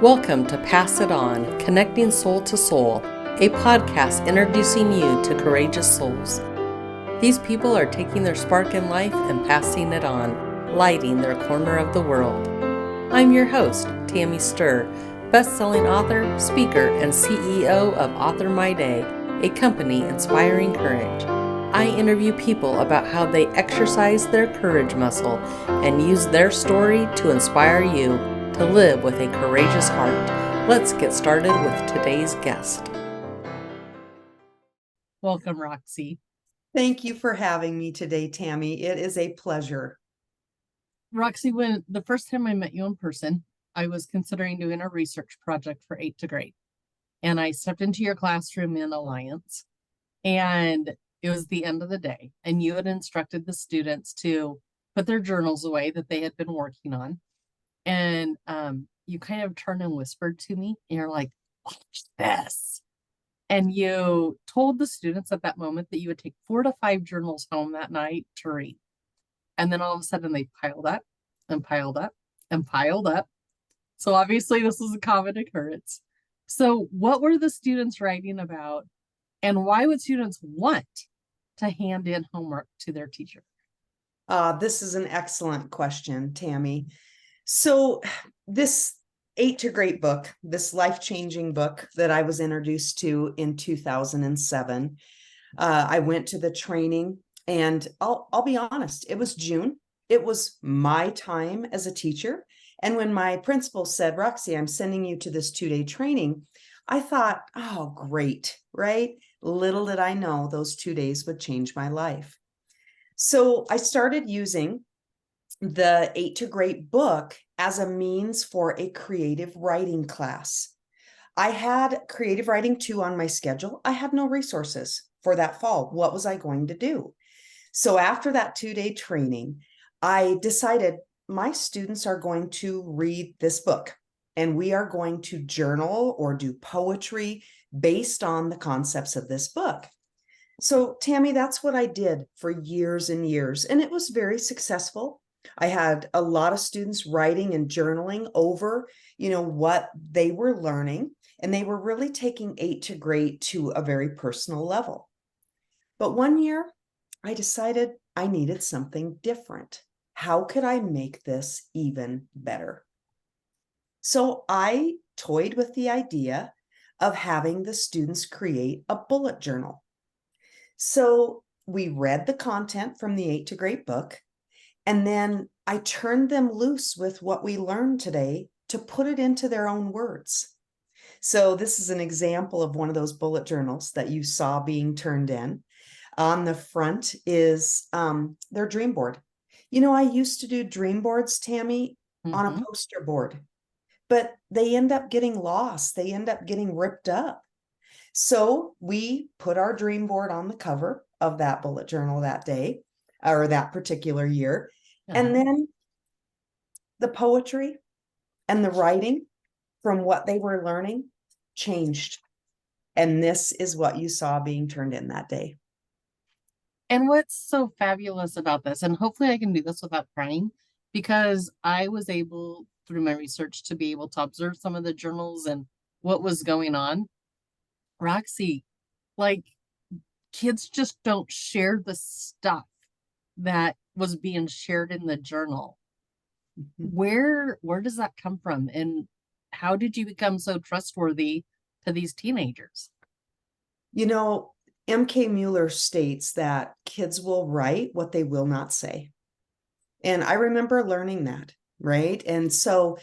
Welcome to Pass It On, Connecting Soul to Soul, a podcast introducing you to courageous souls. These people are taking their spark in life and passing it on, lighting their corner of the world. I'm your host, Tammy Sturr, best-selling author, speaker, and CEO of Author My Day, a company inspiring courage. I interview people about how they exercise their courage muscle and use their story to inspire you to live with a courageous heart. Let's get started with today's guest. Welcome, Roxie. Thank you for having me today, Tammy. It is a pleasure. Roxie, when the first time I met you in person, I was considering doing a research project for 8th to grade. And I stepped into your classroom in Alliance, and it was the end of the day. And you had instructed the students to put their journals away that they had been working on. And you kind of turned and whispered to me, and you're like, watch this. And you told the students at that moment that you would take 4 to 5 journals home that night to read. And then all of a sudden they piled up and piled up and piled up. So obviously this was a common occurrence. So what were the students writing about, and why would students want to hand in homework to their teacher? This is an excellent question, Tammy. So this 8 to Great book, this life-changing book that I was introduced to in 2007, I went to the training, and I'll be honest, it was June. It was my time as a teacher. And when my principal said, Roxie, I'm sending you to this 2-day training, I thought, oh, great, right? Little did I know those 2 days would change my life. So I started using the 8 to Great book as a means for a creative writing class. I had creative writing 2 on my schedule. I had no resources for that fall. What was I going to do? So after that 2-day training, I decided my students are going to read this book, and we are going to journal or do poetry based on the concepts of this book. So Tammy, that's what I did for years and years, and it was very successful. I had a lot of students writing and journaling over, what they were learning, and they were really taking 8 to Great to a very personal level. But one year, I decided I needed something different. How could I make this even better? So I toyed with the idea of having the students create a bullet journal. So we read the content from the 8 to Great book, and then I turned them loose with what we learned today to put it into their own words. So this is an example of one of those bullet journals that you saw being turned in. On the front is their dream board. I used to do dream boards, Tammy, on a poster board, but they end up getting lost. They end up getting ripped up. So we put our dream board on the cover of that bullet journal that day, or that particular year. And then the poetry and the writing from what they were learning changed. And this is what you saw being turned in that day. And what's so fabulous about this, and hopefully I can do this without crying, because I was able, through my research, to be able to observe some of the journals and what was going on. Roxie, like, kids just don't share the stuff that was being shared in the journal. Where does that come from? And how did you become so trustworthy to these teenagers? M.K. Mueller states that kids will write what they will not say. And I remember learning that, right? And so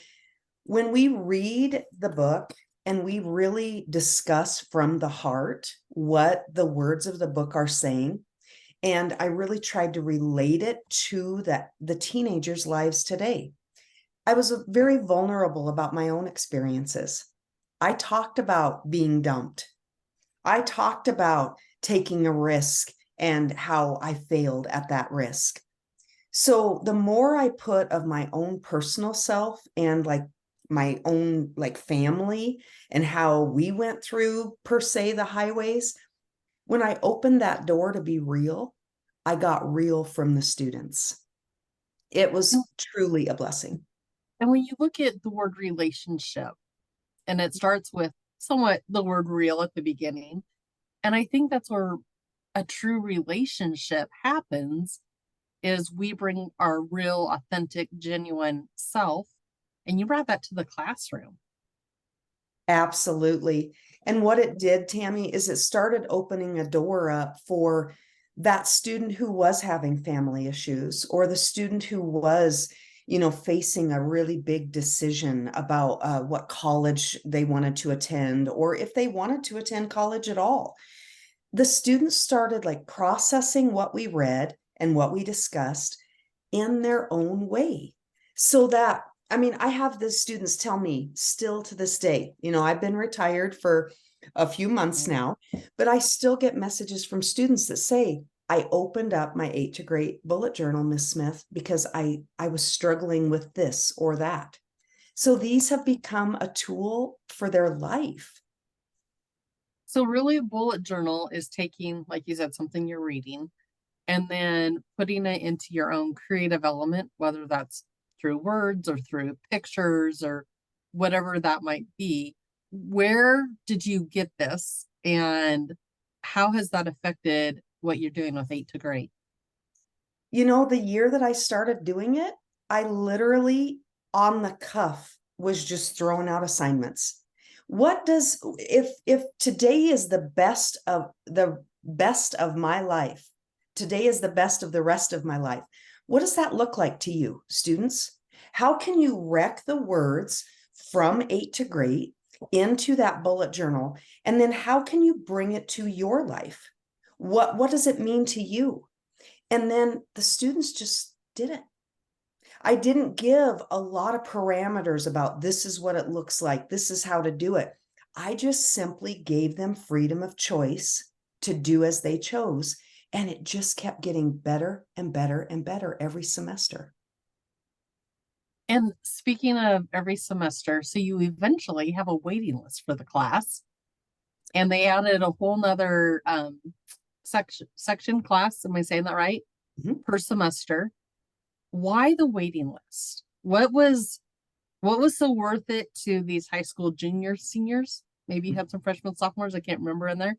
when we read the book and we really discuss from the heart what the words of the book are saying, and I really tried to relate it to the teenagers' lives today, I was very vulnerable about my own experiences. I talked about being dumped. I talked about taking a risk and how I failed at that risk. So the more I put of my own personal self and my own family and how we went through per se the highways, when I opened that door to be real, I got real from the students. It was truly a blessing. And when you look at the word relationship, And it starts with somewhat the word real at the beginning. And I think that's where a true relationship happens, is we bring our real, authentic, genuine self. And you brought that to the classroom. Absolutely. And what it did, Tammy, is it started opening a door up for that student who was having family issues, or the student who was, facing a really big decision about what college they wanted to attend, or if they wanted to attend college at all. The students started like processing what we read and what we discussed in their own way. So that, I mean, I have the students tell me still to this day, I've been retired for a few months now, but I still get messages from students that say, I opened up my 8 to Great bullet journal, Miss Smith, because I was struggling with this or that. So these have become a tool for their life. So really a bullet journal is taking, like you said, something you're reading and then putting it into your own creative element, whether that's through words or through pictures or whatever that might be. Where did you get this, and how has that affected what you're doing with 8 to Great? The year that I started doing it, I literally on the cuff was just throwing out assignments. What does, if today is the best of my life, today is the best of the rest of my life, what does that look like to you, students? How can you wreck the words from 8 to Great into that bullet journal? And then how can you bring it to your life? What does it mean to you? And then the students just did it. I didn't give a lot of parameters about this is what it looks like, this is how to do it. I just simply gave them freedom of choice to do as they chose. And it just kept getting better and better and better every semester. And speaking of every semester, so you eventually have a waiting list for the class, and they added a whole nother section class. Am I saying that right? Mhm. Per semester. Why the waiting list? What was so worth it to these high school juniors, seniors? Maybe you had some freshmen, sophomores, I can't remember in there.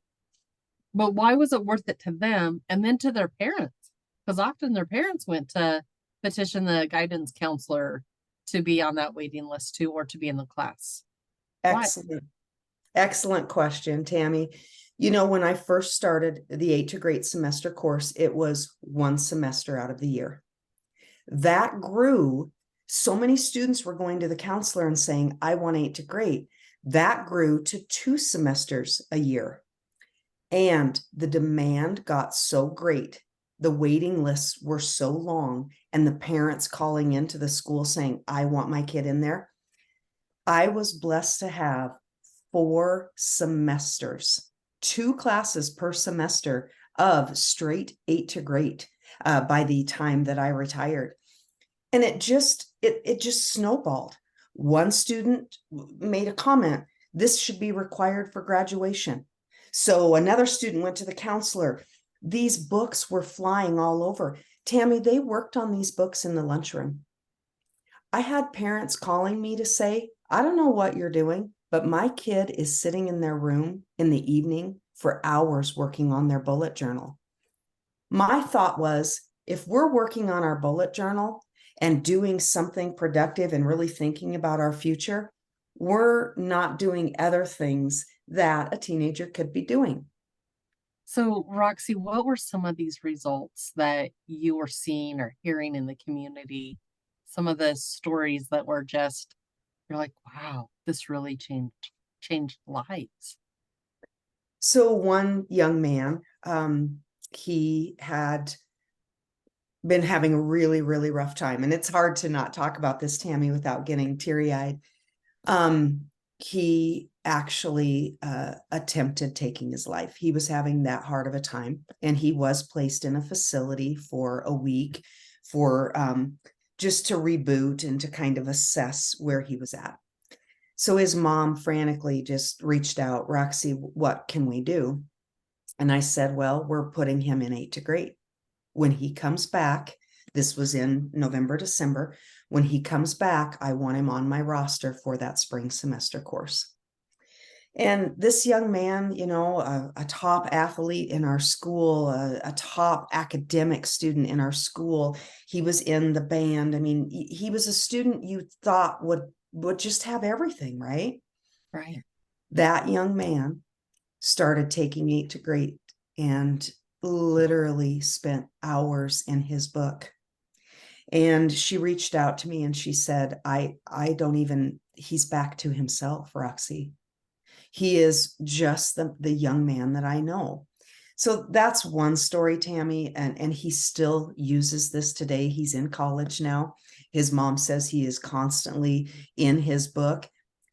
But why was it worth it to them and then to their parents? Because often their parents went to petition the guidance counselor to be on that waiting list too, or to be in the class. Why? Excellent. Excellent question, Tammy. When I first started the 8 to Great semester course, it was one semester out of the year. That grew. So many students were going to the counselor and saying, I want 8 to Great. That grew to 2 semesters a year. And the demand got so great. The waiting lists were so long, and the parents calling into the school saying, I want my kid in there. I was blessed to have 4 semesters, 2 classes per semester of straight 8 to Great by the time that I retired. And it just snowballed. One student made a comment, this should be required for graduation. So another student went to the counselor. These books were flying all over. Tammy, they worked on these books in the lunchroom. I had parents calling me to say, I don't know what you're doing, but my kid is sitting in their room in the evening for hours working on their bullet journal. My thought was, if we're working on our bullet journal and doing something productive and really thinking about our future, we're not doing other things that a teenager could be doing. So, Roxie, what were some of these results that you were seeing or hearing in the community? Some of the stories that were just, you're like, wow, this really changed lives. So one young man, he had been having a really, really rough time. And it's hard to not talk about this, Tammy, without getting teary-eyed. He actually attempted taking his life. He was having that hard of a time, and he was placed in a facility for a week for just to reboot and to kind of assess where he was at. So his mom frantically just reached out, Roxie, what can we do? And I said, well, we're putting him in 8 to Great. When he comes back, this was in November, December. When he comes back, I want him on my roster for that spring semester course. And this young man, a top athlete in our school, a top academic student in our school, he was in the band. I mean, he was a student you thought would just have everything, right? Right. That young man started taking 8 to great and literally spent hours in his book. And she reached out to me and she said, I don't even, he's back to himself, Roxie. He is just the young man that I know. So that's one story, Tammy. And he still uses this today. He's in college now. His mom says he is constantly in his book.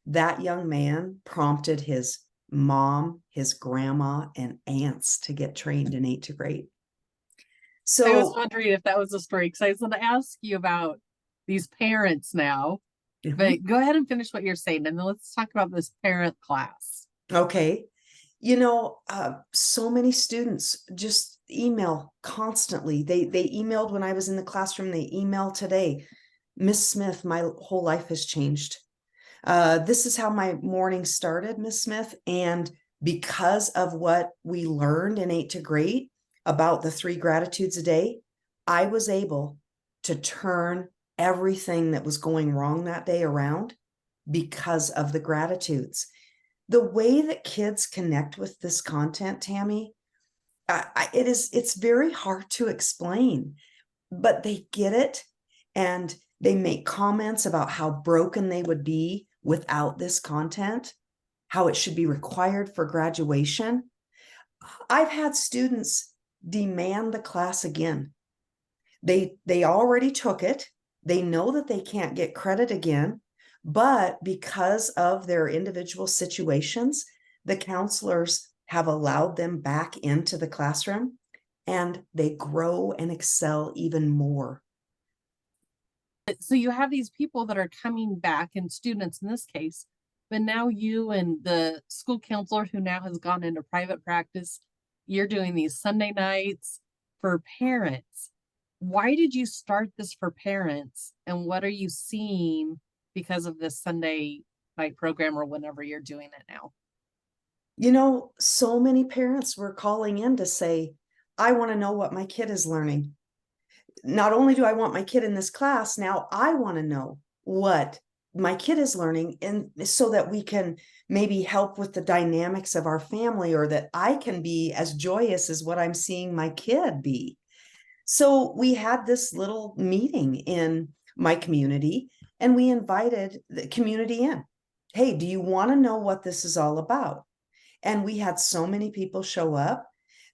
That young man prompted his mom, his grandma, and aunts to get trained in 8 to great. I was So, wondering if that was a story because I was going to ask you about these parents now, mhm. but go ahead and finish what you're saying. And then let's talk about this parent class. Okay. So many students just email constantly. They emailed when I was in the classroom. They email today. Miss Smith, my whole life has changed. This is how my morning started, Miss Smith. And because of what we learned in 8 to great about the 3 gratitudes a day, I was able to turn everything that was going wrong that day around because of the gratitudes. The way that kids connect with this content, Tammy, it's very hard to explain, but they get it, and they make comments about how broken they would be without this content, how it should be required for graduation. I've had students demand the class again. They already took it. They know that they can't get credit again, but because of their individual situations, the counselors have allowed them back into the classroom, and they grow and excel even more. So you have these people that are coming back, and students in this case, but now you and the school counselor who now has gone into private practice, you're doing these Sunday nights for parents. Why did you start this for parents, and what are you seeing because of this Sunday night program or whenever you're doing it now? So many parents were calling in to say, I want to know what my kid is learning. Not only do I want my kid in this class, now I want to know what my kid is learning, and so that we can maybe help with the dynamics of our family, or that I can be as joyous as what I'm seeing my kid be. So we had this little meeting in my community, and we invited the community in. Hey, do you want to know what this is all about? And we had so many people show up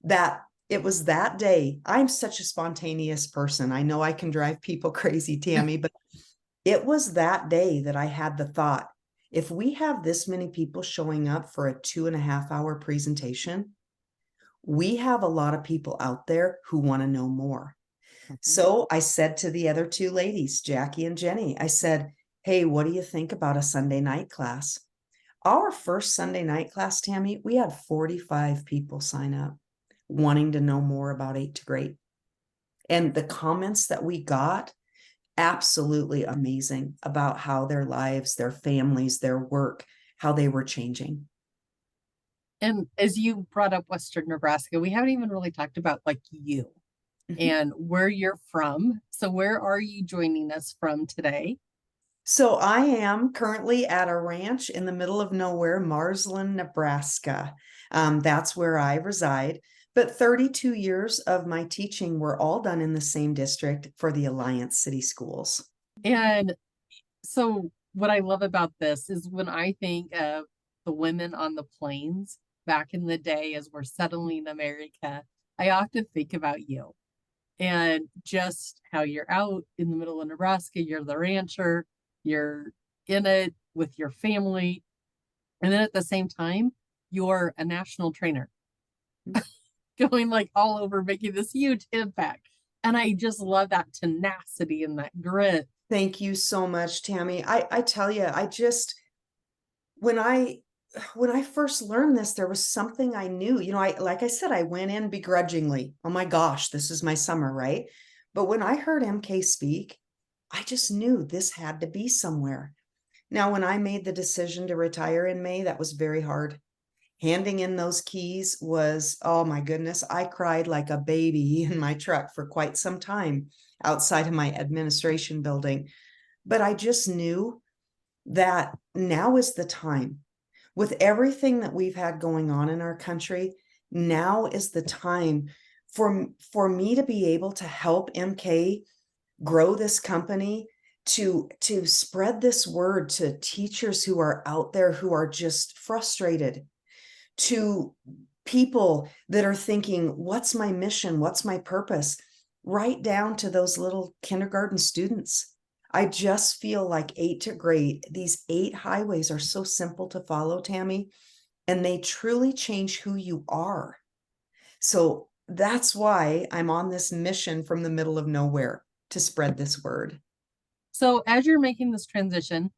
that it was that day. I'm such a spontaneous person. I know I can drive people crazy, Tammy, but it was that day that I had the thought, if we have this many people showing up for a 2.5 hour presentation, we have a lot of people out there who want to know more. So I said to the other 2 ladies, Jackie and Jenny, I said, hey, what do you think about a Sunday night class? Our first Sunday night class, Tammy, we had 45 people sign up wanting to know more about 8 to great. And the comments that we got, absolutely amazing about how their lives, their families, their work, how they were changing. And as you brought up Western Nebraska, we haven't even really talked about like you and where you're from. So where are you joining us from today? So I am currently at a ranch in the middle of nowhere, Marsland, Nebraska. That's where I reside. But 32 years of my teaching were all done in the same district for the Alliance City Schools. And so what I love about this is when I think of the women on the plains back in the day as we're settling America, I often think about you and just how you're out in the middle of Nebraska, you're the rancher, you're in it with your family. And then at the same time, you're a national trainer going like all over, making this huge impact. And I just love that tenacity and that grit. Thank you so much, Tammy. I tell you, when I when I first learned this, there was something I knew. Like I said, I went in begrudgingly. Oh my gosh, this is my summer, right? But when I heard MK speak, I just knew this had to be somewhere. Now, when I made the decision to retire in May, that was very hard. Handing in those keys was, oh my goodness, I cried like a baby in my truck for quite some time outside of my administration building. But I just knew that now is the time. With everything that we've had going on in our country, now is the time for me to be able to help MK grow this company, to spread this word to teachers who are out there who are just frustrated, to people that are thinking, what's my mission? What's my purpose? Right down to those little kindergarten students. I just feel like 8 to grade, these 8 highways are so simple to follow, Tammy, and they truly change who you are. So that's why I'm on this mission from the middle of nowhere to spread this word. So as you're making this transition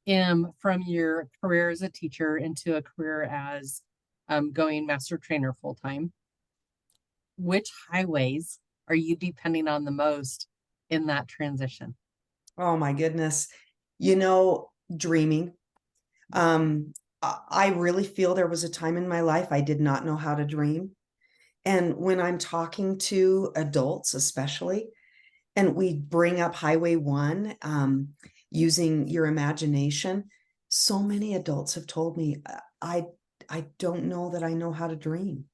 from your career as a teacher into a career as going master trainer full time, which highways are you depending on the most in that transition? Oh my goodness. Dreaming. I really feel there was a time in my life I did not know how to dream. And when I'm talking to adults, especially, and we bring up Highway 1, using your imagination, so many adults have told me, I don't know that I know how to dream.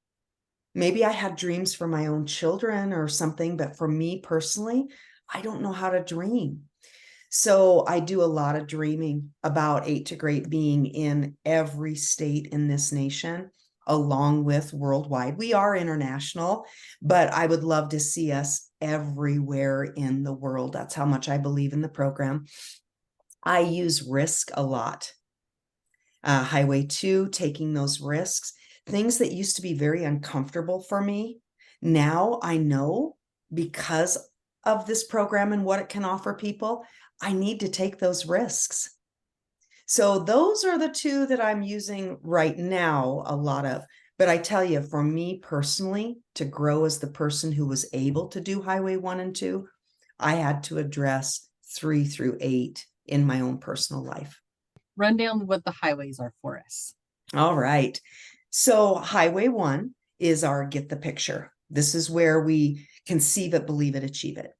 Maybe I had dreams for my own children or something, but for me personally, I don't know how to dream. So I do a lot of dreaming about 8 to Great being in every state in this nation, along with worldwide. We are international, but I would love to see us everywhere in the world. That's how much I believe in the program. I use risk a lot. Highway 2, taking those risks, things that used to be very uncomfortable for me. Now I know, because of this program and what it can offer people, I need to take those risks. So those are the 2 that I'm using right now a lot of. But I tell you, for me personally, to grow as the person who was able to do Highway 1 and 2, I had to address 3 through 8 in my own personal life. Run down what the highways are for us. All right. So Highway 1 is our get the picture. This is where we conceive it, believe it, achieve it.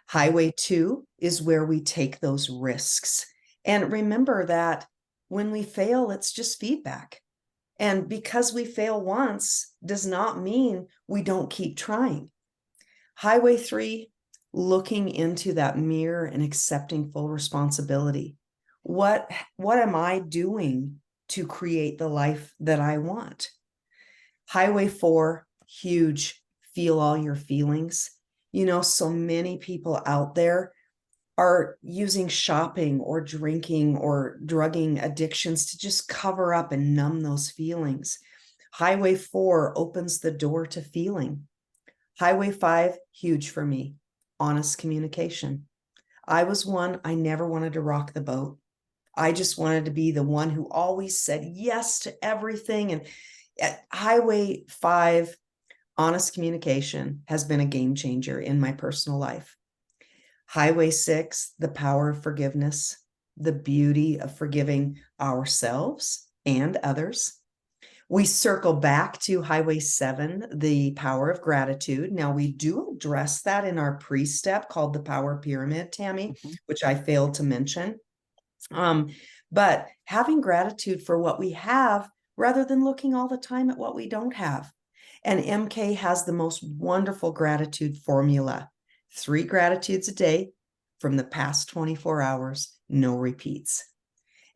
Highway 2 is where we take those risks. And remember that when we fail, it's just feedback. And because we fail once does not mean we don't keep trying. Highway 3, looking into that mirror and accepting full responsibility. What am I doing to create the life that I want? Highway 4, huge, feel all your feelings. So many people out there are using shopping or drinking or drugging addictions to just cover up and numb those feelings. Highway 4 opens the door to feeling. Highway 5, huge for me, honest communication. I was one, I never wanted to rock the boat. I just wanted to be the one who always said yes to everything. And at Highway 5, honest communication has been a game changer in my personal life. Highway 6, the power of forgiveness, the beauty of forgiving ourselves and others. We circle back to Highway 7, the power of gratitude. Now, we do address that in our pre-step called the Power Pyramid, Tammy, which I failed to mention. But having gratitude for what we have rather than looking all the time at what we don't have. And MK has the most wonderful gratitude formula. 3 gratitudes a day from the past 24 hours, no repeats.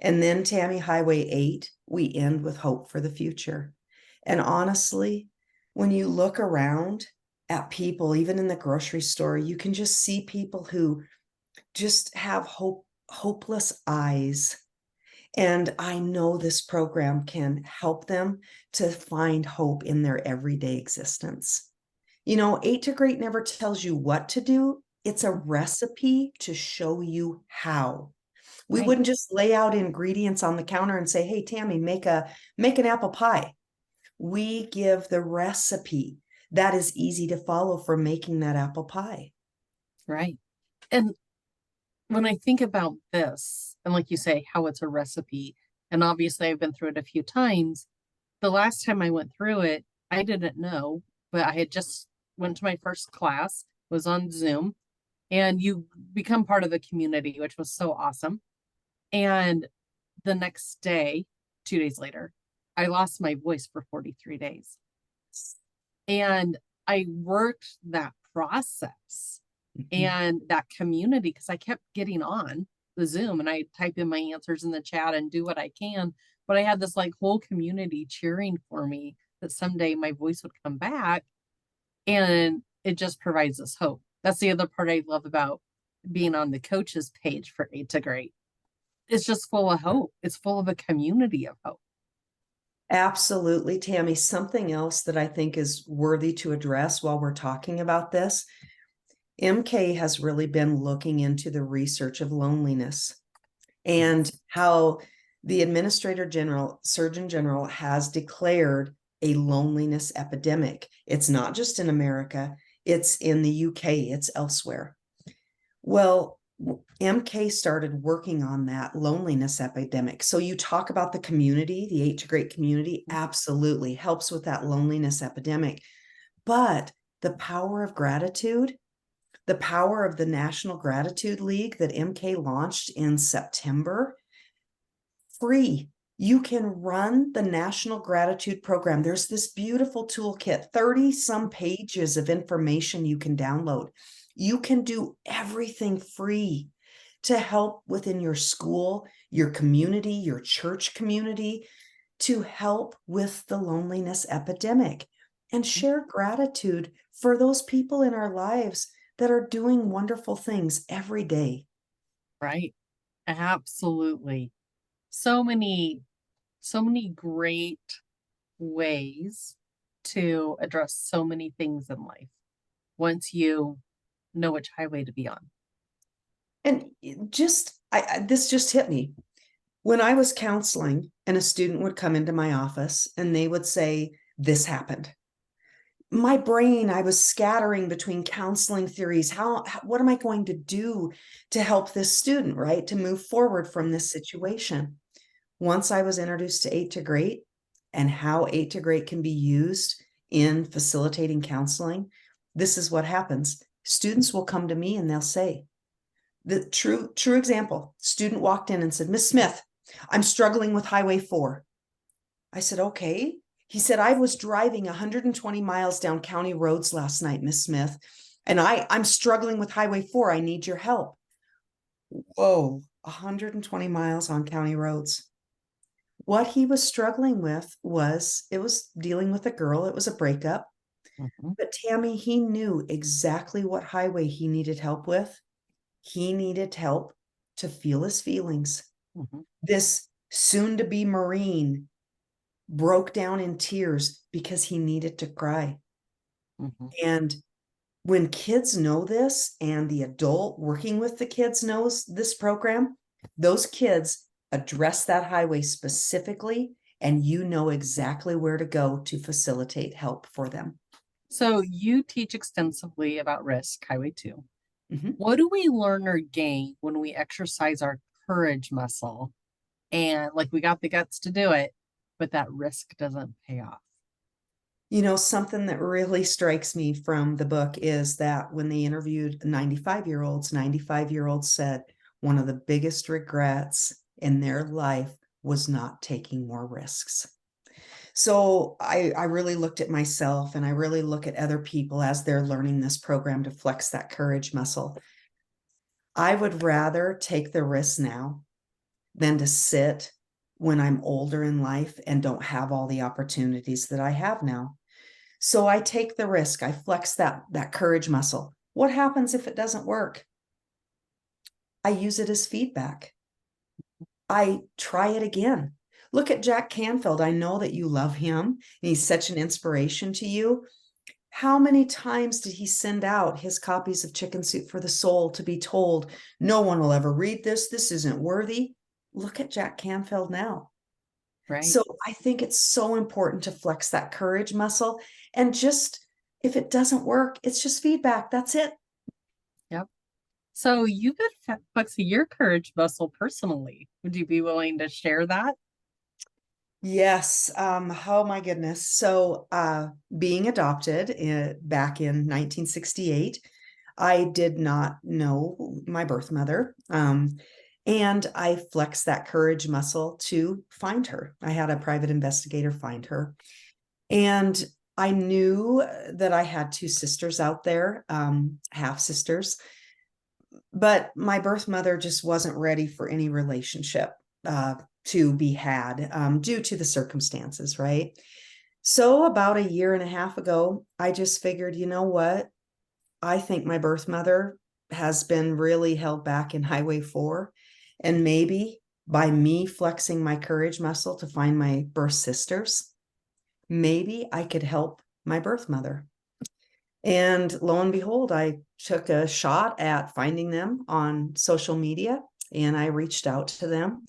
And then, Tammy, Highway 8, we end with hope for the future. And honestly, when you look around at people, even in the grocery store, you can just see people who just have hopeless eyes. And I know this program can help them to find hope in their everyday existence. 8 to Great never tells you what to do. It's a recipe to show you how. We wouldn't just lay out ingredients on the counter and say, hey, Tammy, make an apple pie. We give the recipe that is easy to follow for making that apple pie. Right. And when I think about this, and like you say, how it's a recipe, and obviously I've been through it a few times. The last time I went through it, I didn't know, but I had just went to my first class, was on Zoom, and you become part of the community, which was so awesome. And the next day, 2 days later, I lost my voice for 43 days. And I worked that process and that community because I kept getting on the Zoom and I type in my answers in the chat and do what I can. But I had this like whole community cheering for me that someday my voice would come back. And it just provides us hope. That's the other part I love about being on the coaches page for 8 to Great. It's just full of hope. It's full of a community of hope. Absolutely, Tammy. Something else that I think is worthy to address while we're talking about this. MK has really been looking into the research of loneliness and how the Administrator General, Surgeon General has declared a loneliness epidemic. It's not just in America, it's in the UK, it's elsewhere. Well, MK started working on that loneliness epidemic. So you talk about the community, the 8 to Great community, absolutely helps with that loneliness epidemic. But the power of gratitude, the power of the National Gratitude League that MK launched in September, free. You can run the National Gratitude Program. There's this beautiful toolkit, 30 some pages of information you can download. You can do everything free to help within your school, your community, your church community, to help with the loneliness epidemic and share gratitude for those people in our lives that are doing wonderful things every day. Right. Absolutely. So many great ways to address so many things in life once you know which highway to be on. And this just hit me. When I was counseling and a student would come into my office and they would say, this happened. My brain, I was scattering between counseling theories. What am I going to do to help this student, right? To move forward from this situation. Once I was introduced to 8 to Great and how 8 to Great can be used in facilitating counseling, this is what happens. Students will come to me and they'll say, the true example, student walked in and said, Miss Smith, I'm struggling with Highway 4. I said, okay. He said, I was driving 120 miles down county roads last night, Miss Smith, and I'm struggling with Highway 4. I need your help. Whoa, 120 miles on county roads. What he was struggling with was, it was dealing with a girl. It was a breakup. But Tammy, he knew exactly what highway he needed help with. He needed help to feel his feelings. This soon-to-be Marine broke down in tears because he needed to cry. And when kids know this and the adult working with the kids knows this program, those kids address that highway specifically, and you know exactly where to go to facilitate help for them. So you teach extensively about risk, Highway 2. What do we learn or gain when we exercise our courage muscle and like we got the guts to do it, but that risk doesn't pay off? You know, something that really strikes me from the book is that when they interviewed 95-year-olds, 95-year-olds said one of the biggest regrets in their life was not taking more risks. So I really looked at myself and I really look at other people as they're learning this program to flex that courage muscle. I would rather take the risk now than to sit when I'm older in life and don't have all the opportunities that I have now. So I take the risk. I flex that courage muscle. What happens if it doesn't work? I use it as feedback. I try it again. Look at Jack Canfield. I know that you love him and he's such an inspiration to you. How many times did he send out his copies of Chicken Soup for the Soul to be told, no one will ever read this. This isn't worthy. Look at Jack Canfield now. Right. So I think it's so important to flex that courage muscle, and just, if it doesn't work, it's just feedback. That's it. Yep. So you've been flexing your courage muscle personally. Would you be willing to share that? Yes. Oh my goodness. So, being adopted back in 1968, I did not know my birth mother. And I flexed that courage muscle to find her. I had a private investigator find her. And I knew that I had two sisters out there, half sisters, but my birth mother just wasn't ready for any relationship to be had due to the circumstances, right? So, about a year and a half ago, I just figured, you know what? I think my birth mother has been really held back in Highway 4. And maybe by me flexing my courage muscle to find my birth sisters, maybe I could help my birth mother. And lo and behold, I took a shot at finding them on social media and I reached out to them.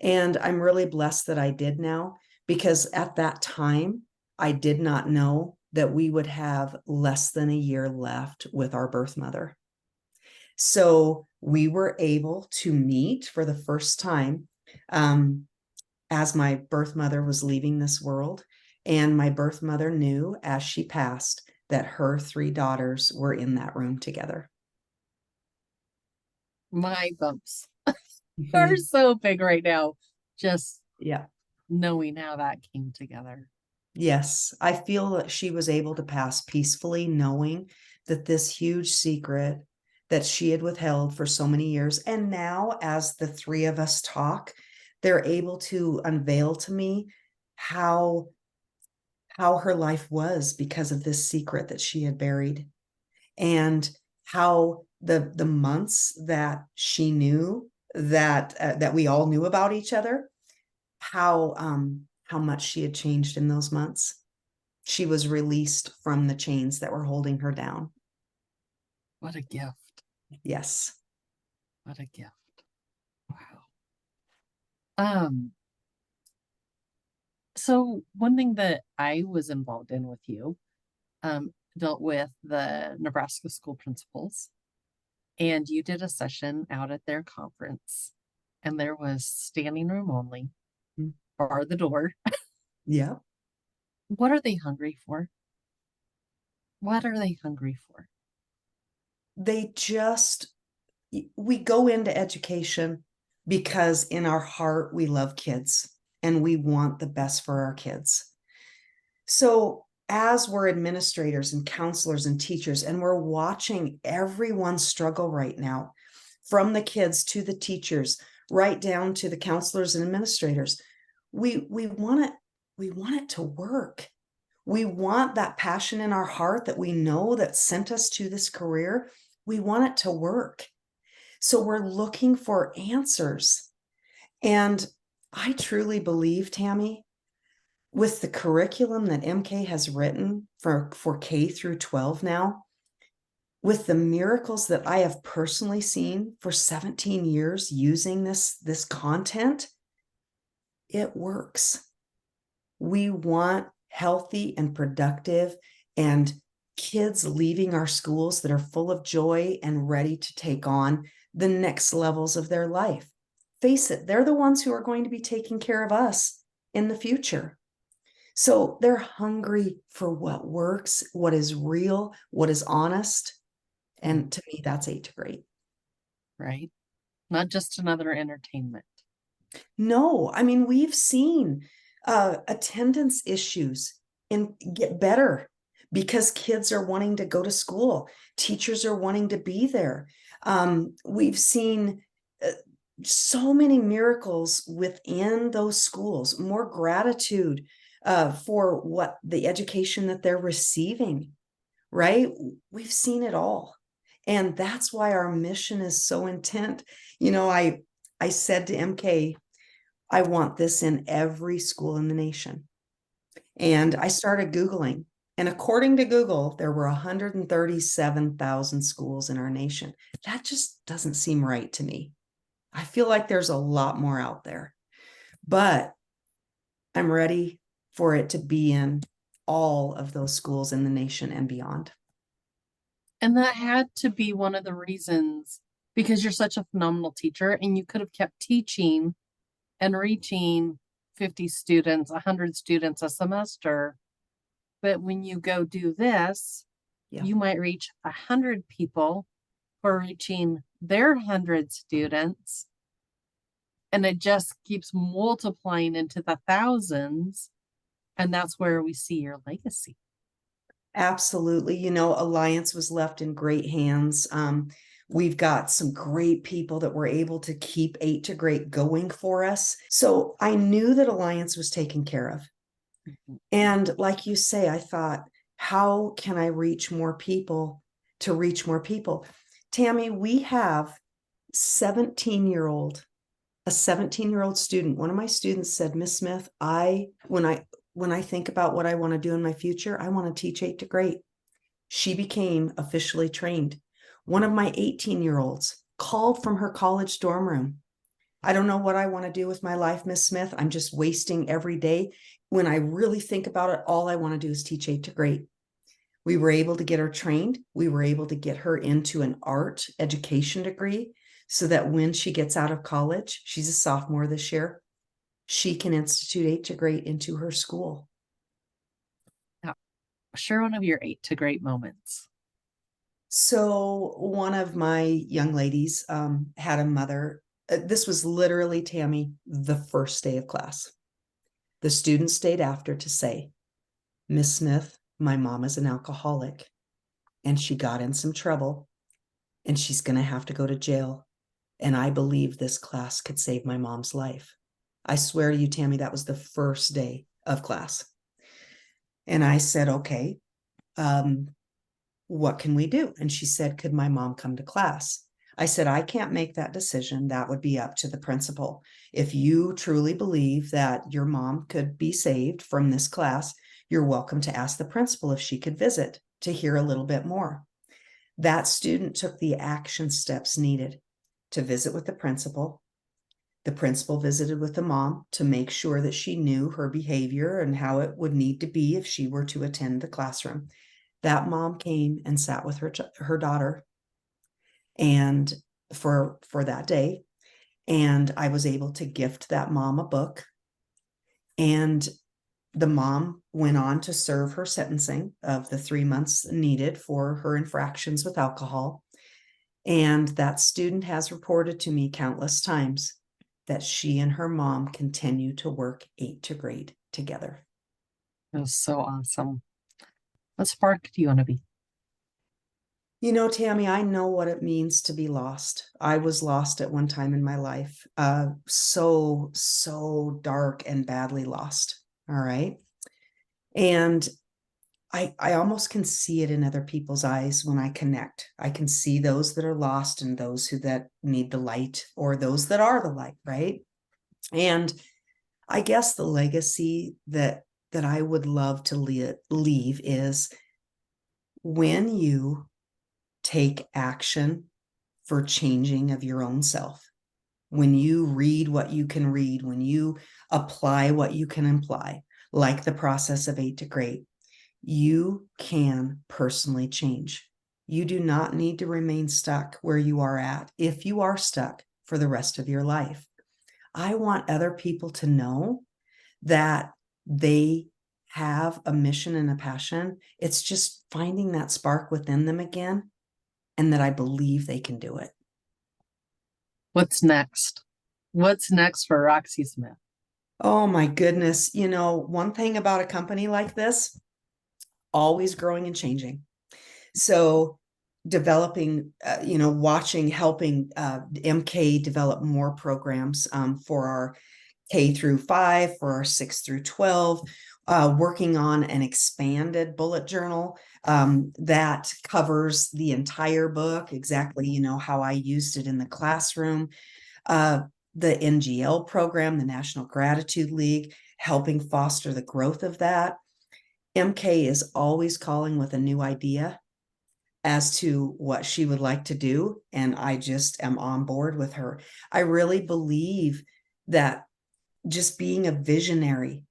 And I'm really blessed that I did now, because at that time, I did not know that we would have less than a year left with our birth mother. So we were able to meet for the first time as my birth mother was leaving this world. And my birth mother knew as she passed that her three daughters were in that room together. My bumps are so big right now. Just Yeah. knowing how that came together. Yes. I feel that she was able to pass peacefully, knowing that this huge secret that she had withheld for so many years. And now, as the three of us talk, they're able to unveil to me how her life was because of this secret that she had buried, and how the months that she knew that we all knew about each other, how much she had changed in those months. She was released from the chains that were holding her down. What a gift. Yes. What a gift. Wow. Um, so one thing that I was involved in with you, dealt with the Nebraska school principals, and you did a session out at their conference, and there was standing room only, Mm. bar the door. Yeah. What are they hungry for? What are they hungry for? They just, we go into education because in our heart, we love kids and we want the best for our kids. So, as we're administrators and counselors and teachers, and we're watching everyone struggle right now, from the kids to the teachers, right down to the counselors and administrators, we want it to work. We want that passion in our heart that we know that sent us to this career. We want it to work. So we're looking for answers. And I truly believe, Tammy, with the curriculum that MK has written for K through 12 now, with the miracles that I have personally seen for 17 years using this content, it works. We want healthy and productive and kids leaving our schools that are full of joy and ready to take on the next levels of their life. Face it, they're the ones who are going to be taking care of us in the future. So they're hungry for what works, what is real, what is honest. And to me, that's 8 to great. Right? Not just another entertainment. No, I mean, we've seen attendance issues get better because kids are wanting to go to school. Teachers are wanting to be there. We've seen so many miracles within those schools, more gratitude for what the education that they're receiving, right? We've seen it all. And that's why our mission is so intent. You know, I said to MK, I want this in every school in the nation. And I started Googling. And according to Google, there were 137,000 schools in our nation. That just doesn't seem right to me. I feel like there's a lot more out there, but I'm ready for it to be in all of those schools in the nation and beyond. And that had to be one of the reasons because you're such a phenomenal teacher and you could have kept teaching and reaching 50 students, 100 students a semester. But when you go do this, Yeah. you might reach 100 people who are reaching their 100 students. And it just keeps multiplying into the thousands. And that's where we see your legacy. Absolutely. You know, Alliance was left in great hands. We've got some great people that were able to keep 8 to Great going for us. So I knew that Alliance was taken care of. And like you say, I thought, how can I reach more people to reach more people? Tammy, we have a 17-year-old student. One of my students said, Miss Smith, when I think about what I want to do in my future, I want to teach 8 to Great. She became officially trained. One of my 18-year-olds called from her college dorm room. I don't know what I want to do with my life, Miss Smith. I'm just wasting every day. When I really think about it, all I want to do is teach 8 to Great. We were able to get her trained. We were able to get her into an art education degree so that when she gets out of college, she's a sophomore this year, she can institute 8 to Great into her school. Now, share one of your 8 to Great moments. So one of my young ladies had a mother. This was literally, Tammy, the first day of class. The student stayed after to say, Miss Smith, my mom is an alcoholic and she got in some trouble and she's going to have to go to jail. And I believe this class could save my mom's life. I swear to you, Tammy, that was the first day of class. And I said, okay, what can we do? And she said, could my mom come to class? I said, I can't make that decision. That would be up to the principal. If you truly believe that your mom could be saved from this class, you're welcome to ask the principal if she could visit to hear a little bit more. That student took the action steps needed to visit with the principal. The principal visited with the mom to make sure that she knew her behavior and how it would need to be if she were to attend the classroom. That mom came and sat with her daughter and for that day. And I was able to gift that mom a book. And the mom went on to serve her sentencing of the 3 months needed for her infractions with alcohol. And that student has reported to me countless times that she and her mom continue to work 8 to Great together. It was so awesome. What spark do you want to be? You know, Tammy, I know what it means to be lost. I was lost at one time in my life. So dark and badly lost. All right. And I almost can see it in other people's eyes when I connect. I can see those that are lost and those that need the light or those that are the light, right? And I guess the legacy that I would love to leave is when you take action for changing of your own self, when you read what you can read, when you apply what you can apply, like the process of 8 to Great, you can personally change. You do not need to remain stuck where you are at if you are stuck for the rest of your life. I want other people to know that they have a mission and a passion. It's just finding that spark within them again, and that I believe they can do it. What's next? What's next for Roxie Smith? Oh my goodness. You know, one thing about a company like this, always growing and changing. So developing, helping MK develop more programs for our K through 5, for our 6 through 12, working on an expanded bullet journal that covers the entire book, exactly, how I used it in the classroom. The NGL program, the National Gratitude League, helping foster the growth of that. MK is always calling with a new idea as to what she would like to do, and I just am on board with her. I really believe that just being a visionary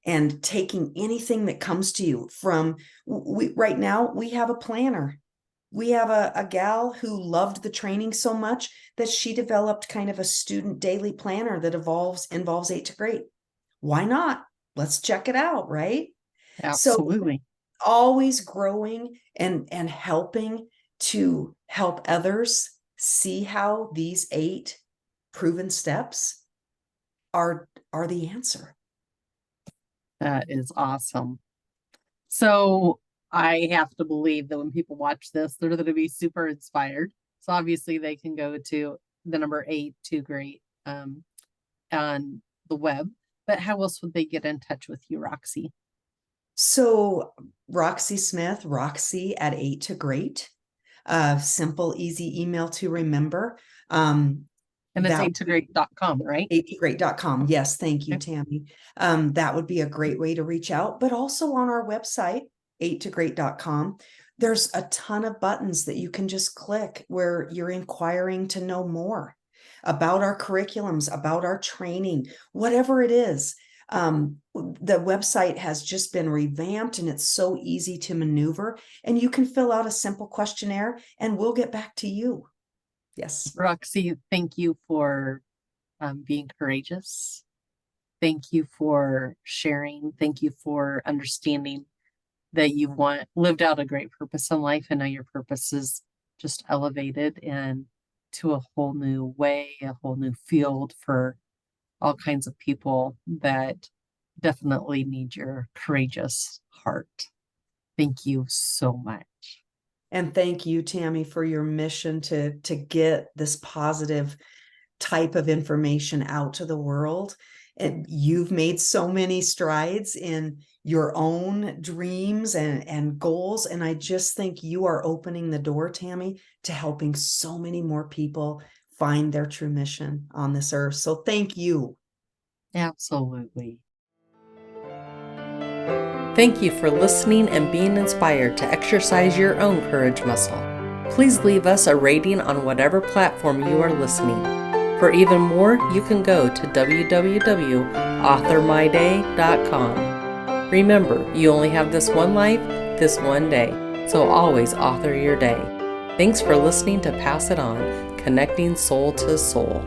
and taking anything that comes to you from right now, we have a planner. We have a gal who loved the training so much that she developed kind of a student daily planner that involves 8 to Great. Why not? Let's check it out, right? So Absolutely. always growing and helping to help others see how these 8 proven steps are the answer. That is awesome. So I have to believe that when people watch this, they're going to be super inspired. So obviously they can go to the number 8 to Great on the web. But how else would they get in touch with you, Roxie? So Roxie Smith, Roxie at 8 to Great. Simple, easy email to remember. And it's 8togreat.com, right? 8togreat.com. Yes, thank you, Okay. Tammy. That would be a great way to reach out, but also on our website, 8togreat.com, there's a ton of buttons that you can just click where you're inquiring to know more about our curriculums, about our training, whatever it is. The website has just been revamped and it's so easy to maneuver, and you can fill out a simple questionnaire and we'll get back to you. Yes. Roxie, thank you for being courageous. Thank you for sharing. Thank you for understanding that you've lived out a great purpose in life, and now your purpose is just elevated and to a whole new way, a whole new field for all kinds of people that definitely need your courageous heart. Thank you so much. And thank you, Tammy, for your mission to get this positive type of information out to the world. And you've made so many strides in your own dreams and goals. And I just think you are opening the door, Tammy, to helping so many more people find their true mission on this earth. So thank you. Absolutely. Thank you for listening and being inspired to exercise your own courage muscle. Please leave us a rating on whatever platform you are listening. For even more, you can go to www.authormyday.com. Remember, you only have this one life, this one day, so always author your day. Thanks for listening to Pass It On, connecting soul to soul.